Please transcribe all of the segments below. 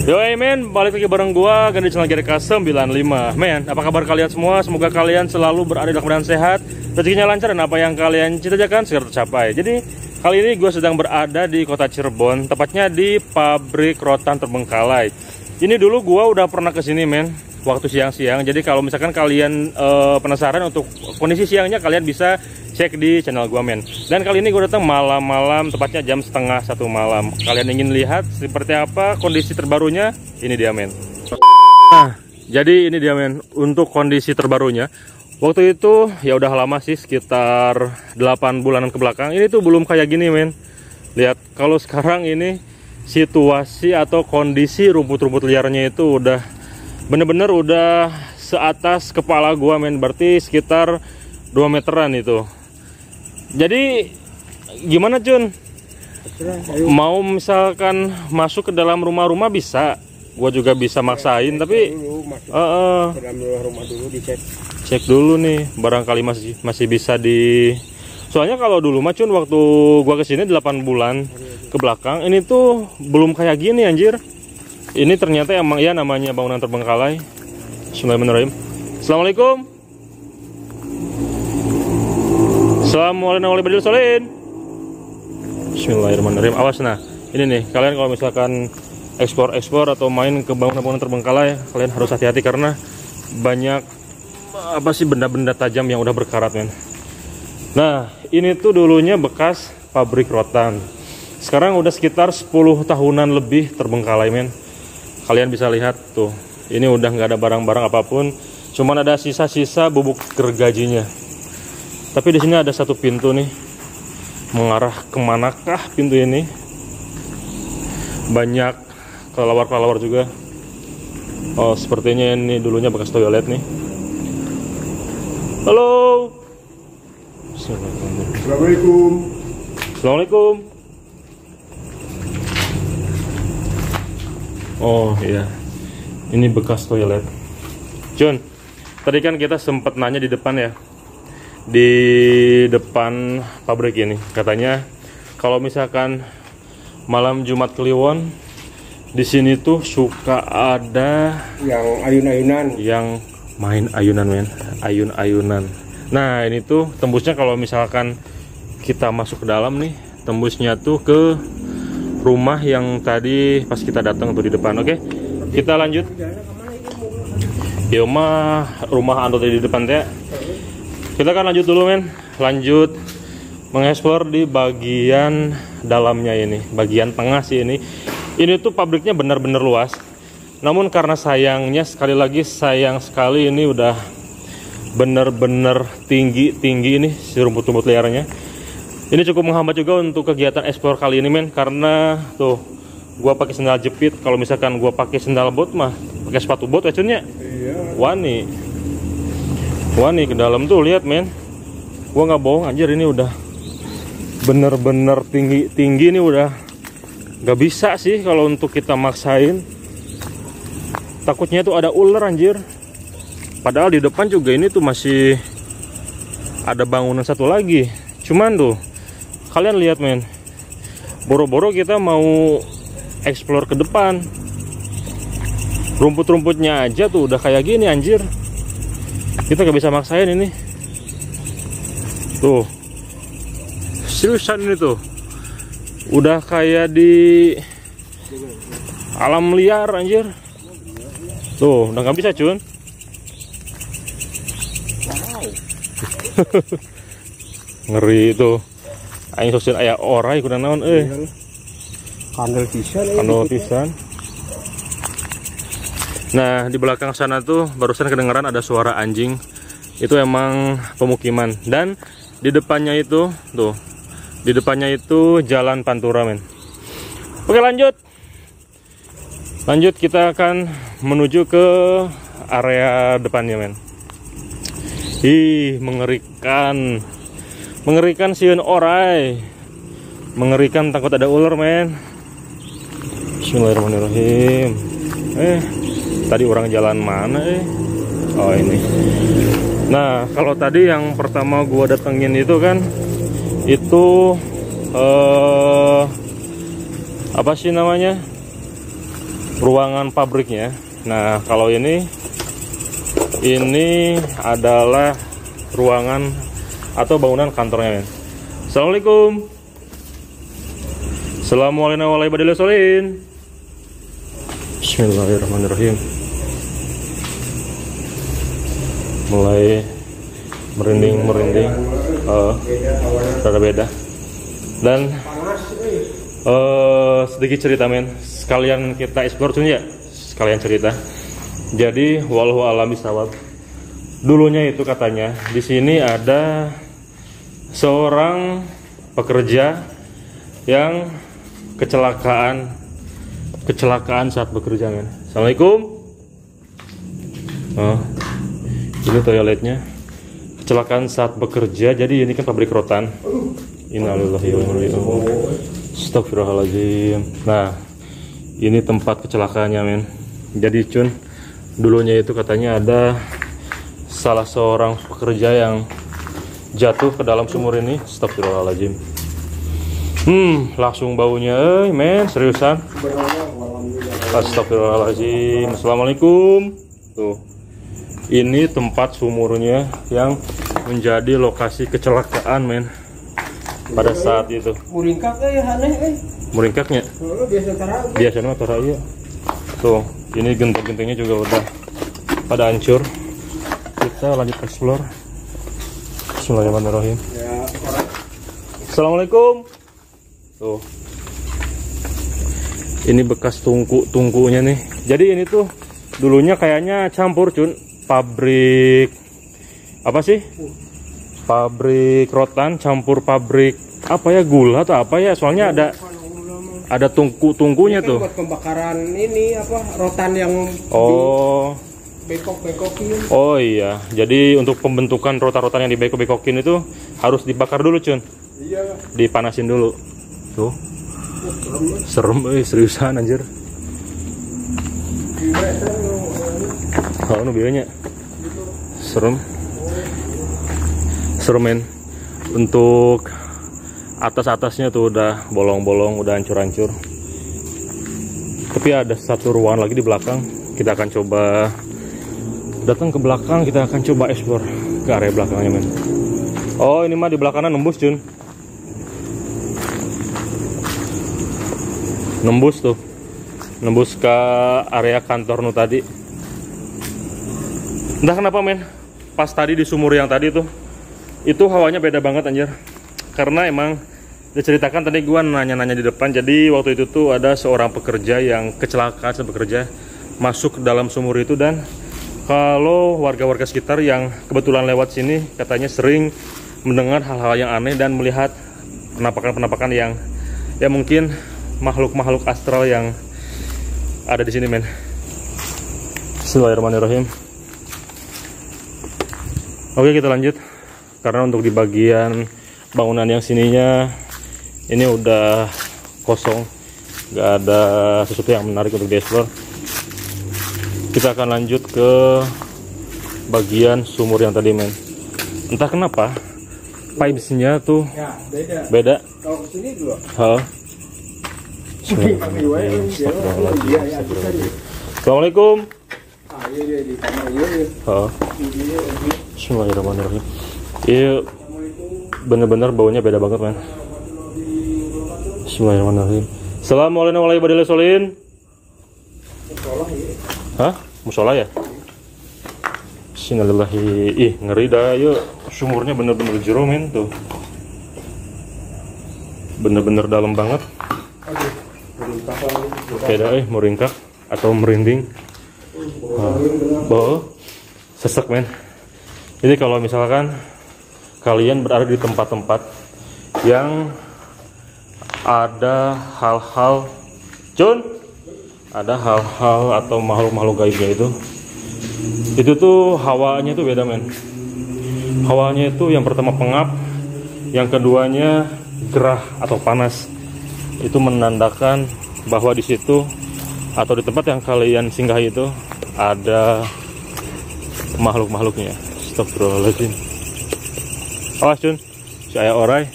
Yoi men, balik lagi bareng gua di channel GDK 95. Men, apa kabar kalian semua? Semoga kalian selalu berada dalam keadaan sehat, rezekinya lancar, dan apa yang kalian cita-citakan segera tercapai. Jadi, kali ini gua sedang berada di kota Cirebon, tepatnya di pabrik rotan Terbengkalai. Ini dulu gua udah pernah kesini men, waktu siang-siang. Jadi kalau misalkan kalian penasaran untuk kondisi siangnya, kalian bisa cek di channel gua men. Dan kali ini gue datang malam-malam, tepatnya jam setengah 1 malam. Kalian ingin lihat seperti apa kondisi terbarunya? Ini dia men. Nah, jadi ini dia men, untuk kondisi terbarunya. Waktu itu ya udah lama sih, sekitar 8 bulanan ke belakang. Ini tuh belum kayak gini men. Lihat, kalau sekarang ini situasi atau kondisi rumput-rumput liarnya itu udah bener-bener udah seatas kepala gua men. Berarti sekitar 2 meteran itu. Jadi gimana Jun? Mau misalkan masuk ke dalam rumah-rumah bisa, gua juga bisa maksain, tapi rumah dulu dicek. Cek dulu nih, barangkali masih bisa di. Soalnya kalau dulu mah Cun, waktu gua kesini 8 bulan ke belakang, ini tuh belum kayak gini anjir. Ini ternyata emang ya namanya bangunan terbengkalai. Bismillahirrahmanirrahim. Assalamualaikum. Assalamualaikum. Bismillahirrahmanirrahim. Awas nah, ini nih, kalian kalau misalkan ekspor atau main ke bangunan-bangunan terbengkalai, kalian harus hati-hati karena banyak apa sih benda-benda tajam yang udah berkarat men. Nah, ini tuh dulunya bekas pabrik rotan. Sekarang udah sekitar 10 tahunan lebih terbengkalai men. Kalian bisa lihat tuh, ini udah nggak ada barang-barang apapun, cuman ada sisa-sisa bubuk gergajinya. Tapi di sini ada satu pintu nih, mengarah kemanakah pintu ini? Banyak kelelawar-kelelawar juga. Oh, sepertinya ini dulunya bekas toilet nih. Halo. Assalamualaikum. Assalamualaikum. Oh iya, ini bekas toilet. Jun, tadi kan kita sempat nanya di depan ya, di depan pabrik ini, katanya kalau misalkan malam Jumat Kliwon di sini tuh suka ada yang ayun-ayunan, yang main ayunan men, ayun-ayunan. Nah ini tuh tembusnya kalau misalkan kita masuk ke dalam nih, tembusnya tuh ke rumah yang tadi pas kita datang tuh di depan. Oke, kita lanjut. Ya mah rumah Ando di depan teh. Kita kan lanjut dulu men, lanjut mengeksplor di bagian dalamnya ini, bagian tengah sih ini. Ini tuh pabriknya benar-benar luas. Namun karena sayangnya, sekali lagi sayang sekali, ini udah benar-benar tinggi ini si rumput-rumput liarnya. Ini cukup menghambat juga untuk kegiatan eksplor kali ini men, karena tuh gua pakai sendal jepit. Kalau misalkan gua pakai sendal bot mah, pakai sepatu bot acunya. iya. Wani ke dalam tuh lihat men, gua nggak bohong anjir, ini udah bener-bener tinggi ini, udah nggak bisa sih kalau untuk kita maksain. Takutnya tuh ada ular anjir. Padahal di depan juga ini tuh masih ada bangunan satu lagi. Cuman tuh kalian lihat men, boro-boro kita mau explore ke depan, rumput-rumputnya aja tuh udah kayak gini anjir. Kita gak bisa maksain ini. Tuh, seriusan ini tuh udah kayak di alam liar anjir. Tuh, udah gak bisa Cun. Ngeri tuh. Aing sosial aya orai kudu naon Kandel pisan. Kandel pisan. Nah, di belakang sana tuh barusan kedengeran ada suara anjing. Itu emang pemukiman. Dan di depannya itu tuh, di depannya itu jalan pantura men. Oke, lanjut kita akan menuju ke area depannya men. Ih, mengerikan sieun orai, mengerikan, takut ada ular men. Bismillahirrahmanirrahim. Tadi orang jalan mana Oh ini. Nah kalau tadi yang pertama gua datengin itu kan, itu apa sih namanya, ruangan pabriknya. Nah, kalau ini adalah ruangan atau bangunan kantornya, men. Assalamualaikum. Assalamualaikum warahmatullahi wabarakatuh. Bismillahirrahmanirrahim. Mulai merinding, rada beda. Dan sedikit cerita, men. Sekalian kita explore tuh ya, sekalian cerita. Jadi walau alam bisawab. Dulunya itu katanya di sini ada seorang pekerja yang kecelakaan saat bekerja, men. Assalamualaikum. Ini toiletnya. Kecelakaan saat bekerja. Jadi ini kan pabrik rotan. Innalillahi wa inna ilaihi raji'un. Astagfirullahaladzim. Nah, ini tempat kecelakaannya, men. Jadi Cun, dulunya itu katanya ada salah seorang pekerja yang jatuh ke dalam sumur ini. Astagfirullahaladzim. Langsung baunya, men, seriusan. Astagfirullahaladzim. Assalamualaikum. Tuh, ini tempat sumurnya yang menjadi lokasi kecelakaan, men, pada saat itu. Muringkak aneh. Muringkaknya? Biasanya tara iya. Tuh, ini genteng-gentengnya juga udah pada hancur. Kita lanjut explore. Bismillahirrahmanirrahim. Assalamualaikum. Tuh, ini bekas tungkunya nih. Jadi ini tuh dulunya kayaknya campur, Cun. Pabrik apa sih? Pabrik rotan campur pabrik apa ya, gula atau apa ya? Soalnya ada tungkunya tuh. Buat pembakaran ini apa, rotan yang bengkok-bengkokin. Oh iya, jadi untuk pembentukan rotan-rotan yang dibengkok-bengkokin itu harus dibakar dulu, Cun. Iya. Dipanasin dulu. Tuh. Serem, seriusan anjir. Kalau biayanya serem, men. Untuk atas-atasnya tuh udah bolong-bolong, udah hancur-hancur. Tapi ada satu ruangan lagi di belakang. Kita akan coba datang ke belakang, kita akan coba explore ke area belakangnya, men. Oh, ini mah di belakangnya nembus, Jun. Nembus tuh. Nembus ke area kantor nu tadi. Entah kenapa, men, pas tadi di sumur yang tadi tuh, itu hawanya beda banget, anjir. Karena emang diceritakan tadi gua nanya-nanya di depan. Jadi waktu itu tuh ada seorang pekerja yang kecelakaan saat bekerja, masuk ke dalam sumur itu. Dan kalau warga-warga sekitar yang kebetulan lewat sini katanya sering mendengar hal-hal yang aneh dan melihat penampakan-penampakan yang ya mungkin makhluk-makhluk astral yang ada di sini, men. Bismillahirrahmanirrahim. Oke, kita lanjut. Karena untuk di bagian bangunan yang sininya ini udah kosong, nggak ada sesuatu yang menarik untuk dieksplor. Kita akan lanjut ke bagian sumur yang tadi, men. Entah kenapa pipesnya tuh ya, beda. Kalau sini dulu. Assalamualaikum. Bismillahirrahmanirrahim. Iya, bener-bener baunya beda banget, man. Bismillahirrahmanirrahim. Assalamualaikum warahmatullahi wabarakatuh. Hah? Musola ya? Bismillahirrahmanirrahim. Ih, ngeri dah. Yuk, sumurnya bener-bener jero, men, tuh. Bener-bener dalam banget. Beda, meringkak atau merinding. Bau sesek, men. Jadi kalau misalkan kalian berada di tempat-tempat yang ada hal-hal atau makhluk-makhluk gaibnya itu tuh hawanya tuh beda, men. Hawanya itu yang pertama pengap, yang keduanya gerah atau panas. Itu menandakan bahwa di situ atau di tempat yang kalian singgahi itu ada makhluk-makhluknya. Astagfirullahaladzim. Awas, Cun, si ayah orai.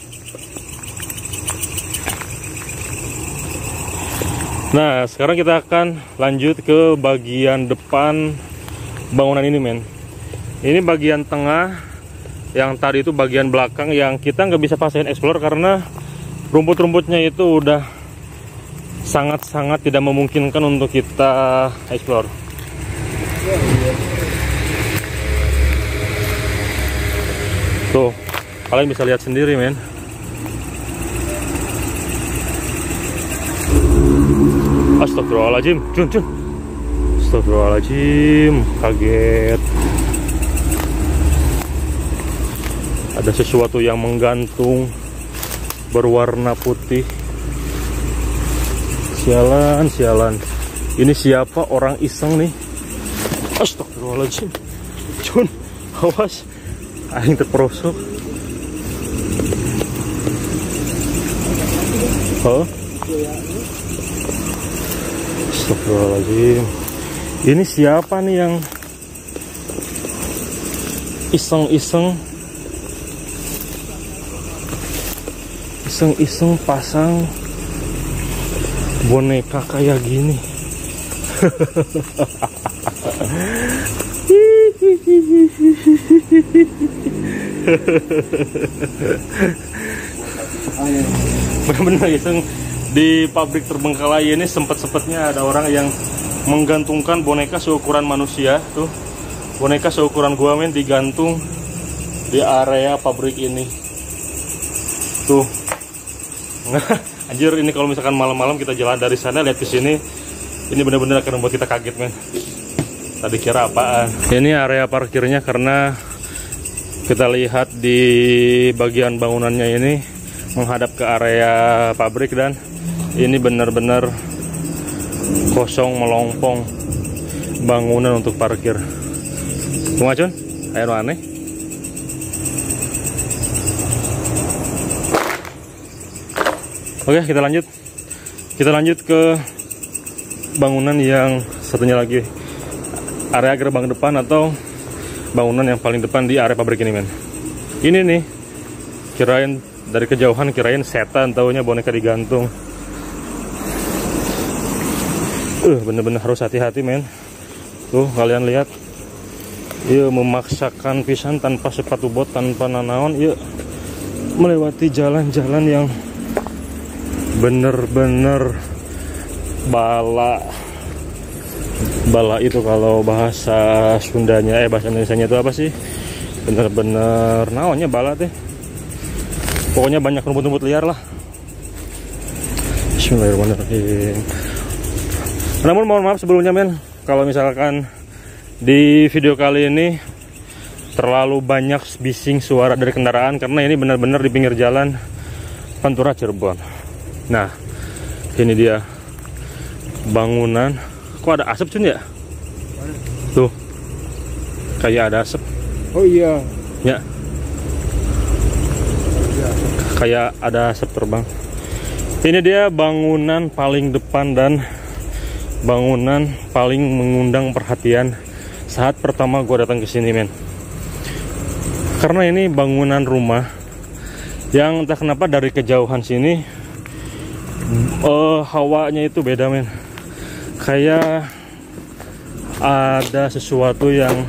Nah, sekarang kita akan lanjut ke bagian depan bangunan ini, men. Ini bagian tengah, yang tadi itu bagian belakang yang kita nggak bisa paksain explore karena rumput-rumputnya itu udah sangat-sangat tidak memungkinkan untuk kita explore. Tuh, kalian bisa lihat sendiri, men. Astagfirullahaladzim, Jun. Astagfirullahaladzim, kaget. Ada sesuatu yang menggantung berwarna putih. Sialan. Ini siapa orang iseng nih? Astagfirullahaladzim, Jun, awas, aing terperosok. Astagfirullahaladzim. Ini siapa nih yang iseng pasang boneka kayak gini? Benar-benar iseng. Di pabrik terbengkalai ini sempet-sempetnya ada orang yang menggantungkan boneka seukuran manusia. Tuh, boneka seukuran gua, men, digantung di area pabrik ini. Tuh. Anjir, ini kalau misalkan malam-malam kita jalan dari sana lihat ke sini, ini benar-benar akan membuat kita kaget, men. Tadi kira apaan. Ini area parkirnya karena kita lihat di bagian bangunannya ini menghadap ke area pabrik dan ini benar-benar kosong melompong bangunan untuk parkir. Ngacun, ayo aneh. Oke, kita lanjut. Kita lanjut ke bangunan yang satunya lagi, area gerbang depan atau bangunan yang paling depan di area pabrik ini, men. Ini nih, kirain dari kejauhan kirain setan, taunya boneka digantung. Bener-bener harus hati-hati, men. Tuh, kalian lihat. Iya, memaksakan pisan tanpa sepatu bot, tanpa nanaon. Iya, melewati jalan-jalan yang bener-bener bala itu kalau bahasa Sundanya, bahasa Indonesianya itu apa sih? Bener-bener naonnya bala teh. Pokoknya banyak rumput-rumput liar lah. Bismillahirrahmanirrahim. Namun mohon maaf sebelumnya, men, kalau misalkan di video kali ini terlalu banyak bising suara dari kendaraan karena ini benar-benar di pinggir jalan Pantura Cirebon. Nah, ini dia bangunan. Kok ada asap, Cun, ya? Tuh, kayak ada asap. Oh iya. Ya, kayak ada asap terbang. Ini dia bangunan paling depan dan bangunan paling mengundang perhatian saat pertama gue datang ke sini, men. Karena ini bangunan rumah yang entah kenapa dari kejauhan sini hawanya itu beda, men. Kayak ada sesuatu yang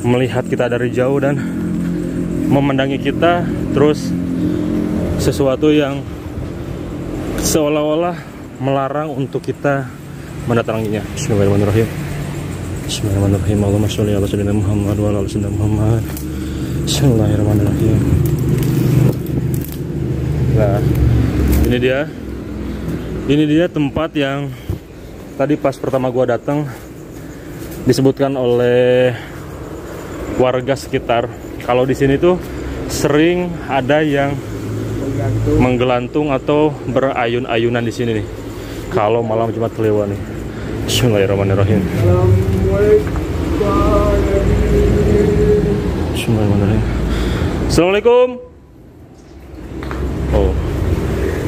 melihat kita dari jauh dan memandangi kita, terus sesuatu yang seolah-olah melarang untuk kita mendatanginya. Bismillahirrahmanirrahim. Bismillahirrahmanirrahim. Allahumma sholli ala sayyidina Muhammad wa ala ali sayyidina Muhammad. Bismillahirrahmanirrahim. Nah, ini dia tempat yang tadi pas pertama gua datang disebutkan oleh warga sekitar. Kalau di sini tuh sering ada yang menggelantung atau berayun-ayunan di sini nih. Kalau malam Jumat Kliwon nih. Bismillahirrahmanirrahim. Bismillahirrahmanirrahim. Assalamualaikum. Oh,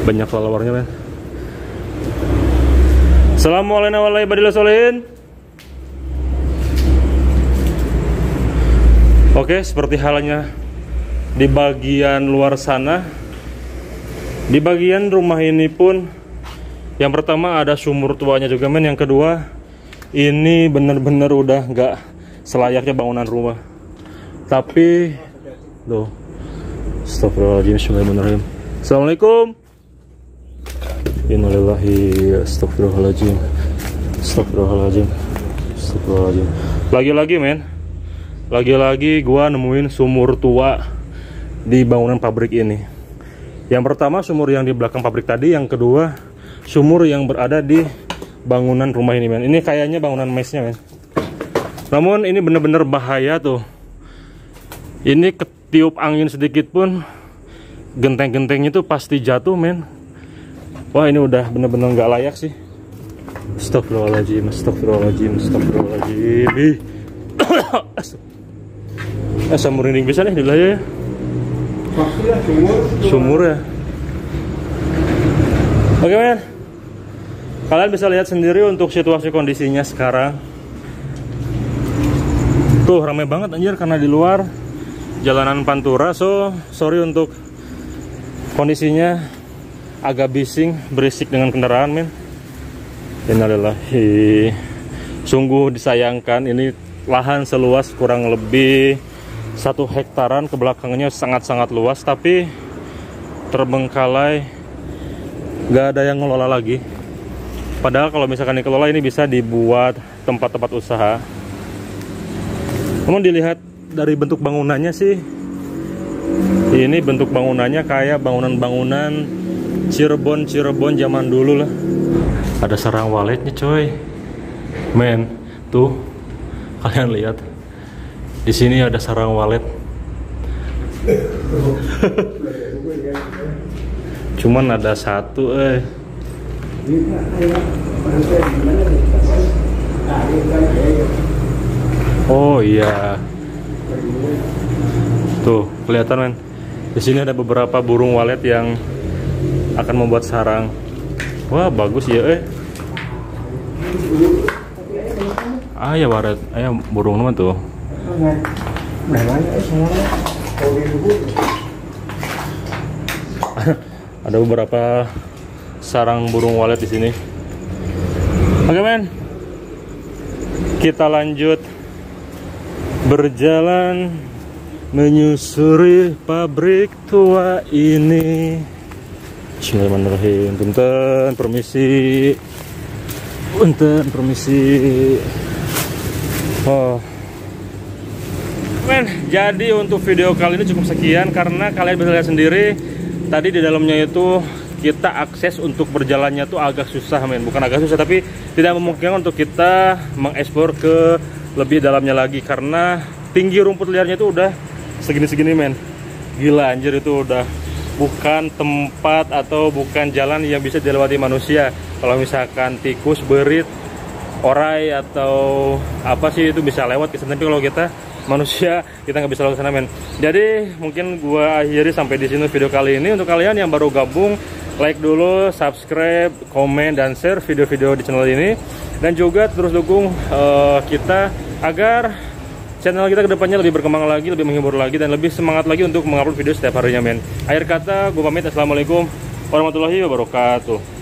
banyak followernya, men. Assalamualaikum warahmatullahi wabarakatuh. Oke, seperti halnya di bagian luar sana, di bagian rumah ini pun Yang pertama ada sumur tuanya juga men. Yang kedua ini bener-bener udah nggak selayaknya bangunan rumah. Tapi tuh, astagfirullahaladzim, bismillahirrahmanirrahim. Assalamualaikum. Innalillahi, astagfirullahaladzim. Astagfirullahaladzim. Astagfirullahaladzim. Lagi-lagi men, lagi-lagi gua nemuin sumur tua di bangunan pabrik ini. Yang pertama sumur yang di belakang pabrik tadi, yang kedua sumur yang berada di bangunan rumah ini men. Ini kayaknya bangunan mesnya men. Namun ini bener-bener bahaya tuh. Ini ketiup angin sedikit pun genteng-gentengnya tuh pasti jatuh men. Wah ini udah bener-bener nggak layak sih. Astagfirullahaladzim, astagfirullahaladzim, astagfirullahaladzim. Asam merinding bisa nih di wilayah ya. Sumur ya. Oke men, kalian bisa lihat sendiri untuk situasi kondisinya sekarang. Tuh ramai banget anjir karena di luar jalanan Pantura. So sorry untuk kondisinya agak bising, berisik dengan kendaraan men. Innalillahi. Sungguh disayangkan, ini lahan seluas kurang lebih 1 hektaran, ke belakangnya sangat-sangat luas, tapi terbengkalai, gak ada yang ngelola lagi. Padahal kalau misalkan dikelola ini bisa dibuat tempat-tempat usaha. Namun dilihat dari bentuk bangunannya sih, ini bentuk bangunannya kayak bangunan-bangunan Cirebon zaman dulu lah. Ada sarang waletnya coy, men. Tuh kalian lihat. Di sini ada sarang walet. Cuman ada satu Oh iya. Tuh, kelihatan men. Di sini ada beberapa burung walet yang akan membuat sarang. Wah, bagus ya ya walet. Burung nama tuh. Ada beberapa sarang burung walet di sini. Oke men, kita lanjut berjalan menyusuri pabrik tua ini. Bismillahirrahmanirrahim. Punten, permisi. Punten, permisi. Oh. Men, jadi untuk video kali ini cukup sekian karena kalian bisa lihat sendiri tadi di dalamnya itu kita akses untuk berjalannya tuh agak susah men. Bukan agak susah tapi tidak memungkinkan untuk kita mengeksplor ke lebih dalamnya lagi karena tinggi rumput liarnya itu udah segini-segini men. Gila anjir, itu udah bukan tempat atau bukan jalan yang bisa dilewati manusia. Kalau misalkan tikus, berit, orai atau apa sih itu bisa lewat ke sana, tapi kalau kita manusia kita nggak bisa lewat sana men. Jadi mungkin gua akhiri sampai di sini video kali ini. Untuk kalian yang baru gabung, like dulu, subscribe, komen dan share video-video di channel ini, dan juga terus dukung kita agar channel kita kedepannya lebih berkembang lagi, lebih menghibur lagi, dan lebih semangat lagi untuk mengupload video setiap harinya men. Akhir kata gue pamit, assalamualaikum warahmatullahi wabarakatuh.